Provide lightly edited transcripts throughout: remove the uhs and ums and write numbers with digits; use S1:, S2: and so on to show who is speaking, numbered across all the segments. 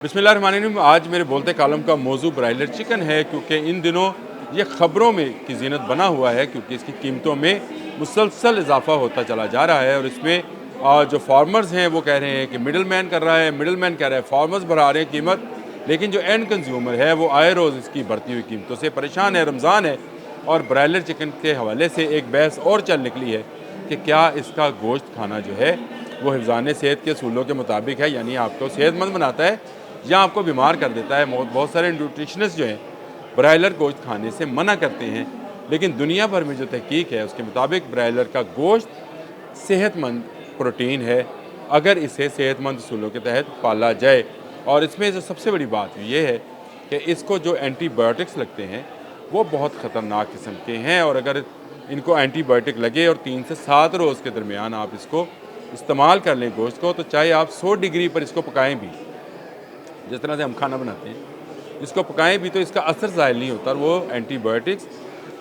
S1: बिस्मिल्लाहिर्रहमानिर्रहीम। आज मेरे बोलते कालम का मौजू ब्रायलर चिकन है, क्योंकि इन दिनों ये ख़बरों में की ज़ीनत बना हुआ है, क्योंकि इसकी कीमतों में मुसलसल इजाफा होता चला जा रहा है। और इसमें जो फार्मर्स हैं वो कह रहे हैं कि मिडल मैन कर रहा है, मिडल मैन कह रहा है फार्मर्स बढ़ा रहे हैं कीमत, लेकिन जो एंड कंज्यूमर है वो आए रोज़ इसकी बढ़ती हुई कीमतों से परेशान है। रमज़ान है और ब्रायलर चिकन के हवाले से एक बहस और चल निकली है कि क्या इसका गोश्त खाना जो है वो हिफ़्ज़ान सेहत के असूलों के मुताबिक है, यानी आपको सेहतमंद बनाता है या आपको बीमार कर देता है। बहुत सारे न्यूट्रिशनिस्ट जो हैं ब्रायलर गोश्त खाने से मना करते हैं, लेकिन दुनिया भर में जो तहकीक है उसके मुताबिक ब्रायलर का गोश्त सेहतमंद प्रोटीन है अगर इसे सेहतमंद असूलों के तहत पाला जाए। और इसमें जो सबसे बड़ी बात ये है कि इसको जो एंटीबायोटिक्स लगते हैं वो बहुत ख़तरनाक किस्म के हैं, और अगर इनको एंटीबायोटिक लगे और 3 से 7 रोज़ के दरमियान आप इसको इस्तेमाल कर लें गोश्त को, तो चाहे आप 100 डिग्री पर इसको पकाएं भी, जिस तरह से हम खाना बनाते हैं, इसको पकाएं भी, तो इसका असर ज़ाहिर नहीं होता। और वो एंटीबायोटिक्स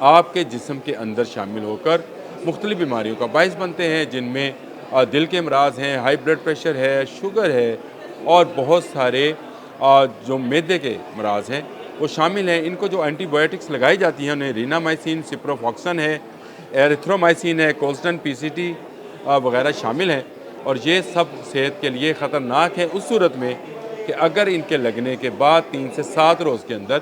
S1: आपके जिस्म के अंदर शामिल होकर मुख्तलिफ़ बीमारियों का बायस बनते हैं, जिनमें दिल के अमराज हैं, हाई ब्लड प्रेशर है, शुगर है और बहुत सारे जो मैदे के अमराज हैं वो शामिल हैं। इनको जो एंटीबायोटिक्स लगाई जाती हैं उन्हें रीनामाइसिन, सिप्रोफॉक्सन है, एरिथ्रोमाइसिन है, कोल्स्टन पीसीटी वगैरह शामिल हैं, और ये सब सेहत के लिए ख़तरनाक है उस सूरत में कि अगर इनके लगने के बाद 3 से 7 रोज़ के अंदर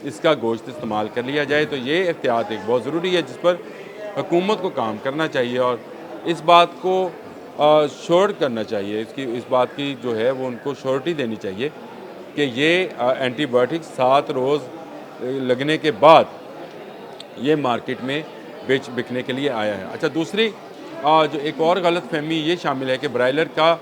S1: इसका गोश्त इस्तेमाल कर लिया जाए, तो ये एहतियात एक बहुत ज़रूरी है जिस पर हुकूमत को काम करना चाहिए और इस बात को श्योर करना चाहिए, इस बात की जो है वो उनको श्योरिटी देनी चाहिए कि ये एंटीबायोटिक्स 7 रोज़ लगने के बाद ये मार्केट में बिकने के लिए आया है। अच्छा, दूसरी जो एक और गलत फहमी ये शामिल है कि ब्रायलर का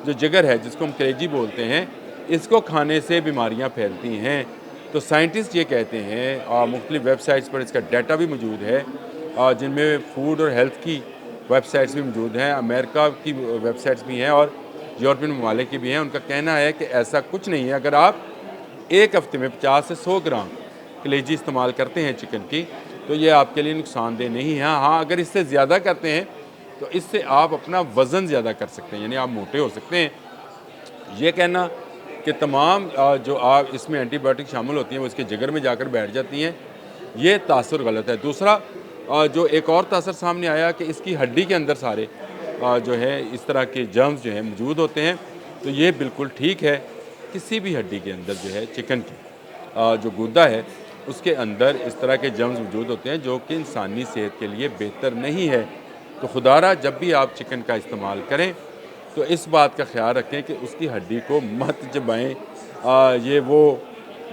S1: जो जिगर है, जिसको हम कलेजी बोलते हैं, इसको खाने से बीमारियां फैलती हैं। तो साइंटिस्ट ये कहते हैं, मुख्तलिफ़ वेबसाइट्स पर इसका डाटा भी मौजूद है, जिनमें फूड और हेल्थ की वेबसाइट्स भी मौजूद हैं, अमेरिका की वेबसाइट्स भी हैं और यूरोपियन ममालिक की भी हैं। उनका कहना है कि ऐसा कुछ नहीं है। अगर आप एक हफ़्ते में 50 से 100 ग्राम कलेजी इस्तेमाल करते हैं चिकन की, तो ये आपके लिए नुकसानदेह नहीं है। हाँ, अगर इससे ज़्यादा करते हैं तो इससे आप अपना वज़न ज़्यादा कर सकते हैं, यानी आप मोटे हो सकते हैं। ये कहना कि तमाम जो आप इसमें एंटीबायोटिक शामिल होती हैं वो इसके जिगर में जाकर बैठ जाती हैं, ये तासुर गलत है। दूसरा जो एक और तासुर सामने आया कि इसकी हड्डी के अंदर सारे जो है इस तरह के जर्म्स जो हैं मौजूद होते हैं, तो ये बिल्कुल ठीक है। किसी भी हड्डी के अंदर जो है चिकन की जो गुदा है उसके अंदर इस तरह के जर्म्स मौजूद होते हैं जो कि इंसानी सेहत के लिए बेहतर नहीं है। तो खुदारा जब भी आप चिकन का इस्तेमाल करें तो इस बात का ख्याल रखें कि उसकी हड्डी को मत चबाएं। ये वो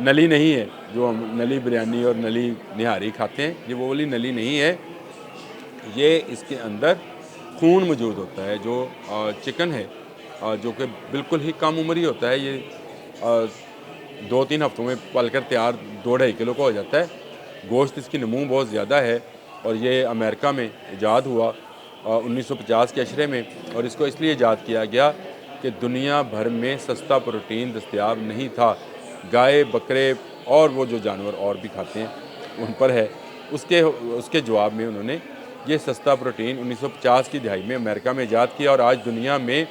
S1: नली नहीं है जो हम नली बिरयानी और नली निहारी खाते हैं, ये वो वाली नली नहीं है। ये इसके अंदर खून मौजूद होता है। जो चिकन है जो कि बिल्कुल ही कम उम्र ही होता है, ये 2-3 हफ्तों में पल कर तैयार 2-2.5 किलो का हो जाता है। गोश्त इसकी नमू बहुत ज़्यादा है और ये अमेरिका में ईजाद हुआ 1950 के अशरे में, और इसको इसलिए ईजाद किया गया कि दुनिया भर में सस्ता प्रोटीन दस्तयाब नहीं था। गाय, बकरे और वो जो जानवर और भी खाते हैं उन पर है। उसके जवाब में उन्होंने ये सस्ता प्रोटीन 1950 की दहाई में अमेरिका में ईजाद किया, और आज दुनिया में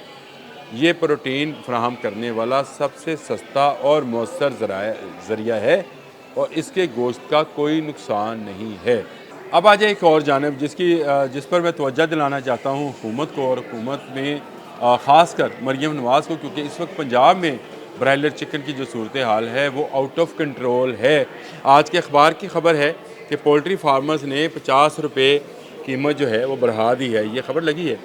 S1: ये प्रोटीन फराहम करने वाला सबसे सस्ता और मौसर ज़रिया है, और इसके गोश्त का कोई नुकसान नहीं है। अब आ जाए एक और जानिब जिस पर मैं तवज्जो दिलाना चाहता हूँ हुकूमत को, और हुकूमत में ख़ासकर मरीम नवाज़ को, क्योंकि इस वक्त पंजाब में ब्रायलर चिकन की जो सूरत हाल है वो आउट ऑफ कंट्रोल है। आज के अखबार की खबर है कि पोल्ट्री फार्मर्स ने 50 रुपये कीमत जो है वो बढ़ा दी है। ये खबर लगी है,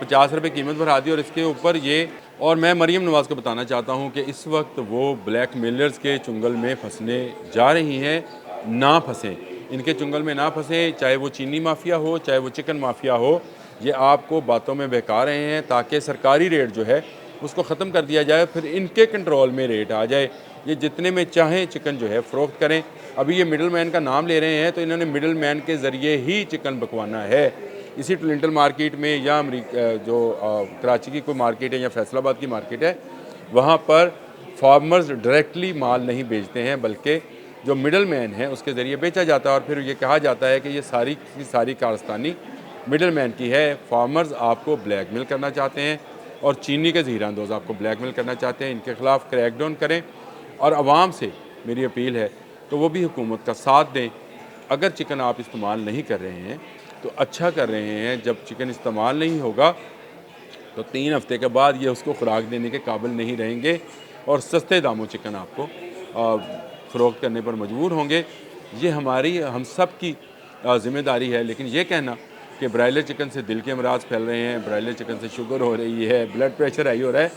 S1: 50 रुपये कीमत बढ़ा दी, और इसके ऊपर ये, और मैं मरीम नवाज़ को बताना चाहता हूँ कि इस वक्त वो ब्लैक मेलर्स के चुंगल में फंसने जा रही हैं। ना फंसें, इनके चुंगल में ना फंसें, चाहे वो चीनी माफिया हो, चाहे वो चिकन माफिया हो। ये आपको बातों में बहका रहे हैं ताकि सरकारी रेट जो है उसको ख़त्म कर दिया जाए, फिर इनके कंट्रोल में रेट आ जाए। ये जितने में चाहें चिकन जो है फ़रोख्त करें। अभी ये मिडल मैन का नाम ले रहे हैं, तो इन्होंने मिडल मैन के ज़रिए ही चिकन बकवाना है। इसी टलिंटल मार्केट में या जो कराची की कोई मार्केट है या फैसलाबाद की मार्केट है, वहाँ पर फार्मर्स डायरेक्टली माल नहीं बेचते हैं, बल्कि जो मिडल मैन है उसके ज़रिए बेचा जाता है, और फिर ये कहा जाता है कि ये सारी की सारी कारस्तानी मिडल मैन की है। फार्मर्स आपको ब्लैकमेल करना चाहते हैं, और चीनी के ज़हीर-अंदाज़ आपको ब्लैकमेल करना चाहते हैं, इनके ख़िलाफ़ क्रैकडाउन करें। और आवाम से मेरी अपील है तो वो भी हुकूमत का साथ दें। अगर चिकन आप इस्तेमाल नहीं कर रहे हैं तो अच्छा कर रहे हैं, जब चिकन इस्तेमाल नहीं होगा तो 3 हफ़्ते के बाद ये उसको खुराक देने के काबिल नहीं रहेंगे और सस्ते दामों चिकन आपको फ़रोख्त करने पर मजबूर होंगे। ये हमारी हम सब की ज़िम्मेदारी है। लेकिन ये कहना कि ब्रायलर चिकन से दिल के अमराज फैल रहे हैं, ब्रायलर चिकन से शुगर हो रही है, ब्लड प्रेशर हाई हो रहा है,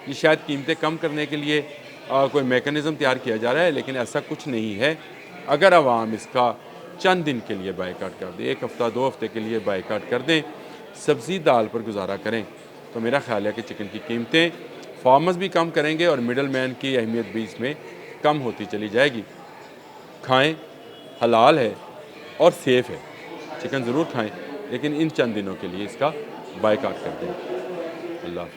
S1: ये शायद कीमतें कम करने के लिए कोई मेकनिज़म तैयार किया जा रहा है, लेकिन ऐसा कुछ नहीं है। अगर आवाम इसका चंद दिन के लिए बायकॉट कर दे, 1 हफ़्ता 2 हफ़्ते के लिए बायकॉट कर दें, सब्ज़ी दाल पर गुजारा करें, तो मेरा ख़्याल है कि चिकन की कीमतें फार्मर्स भी कम करेंगे और मिडल मैन की अहमियत भी इसमें कम होती चली जाएगी। खाएँ, हलाल है और सेफ़ है। चिकन ज़रूर खाएँ, लेकिन इन चंद दिनों के लिए इसका बायकॉट कर दें। अल्लाह हाफ़िज़।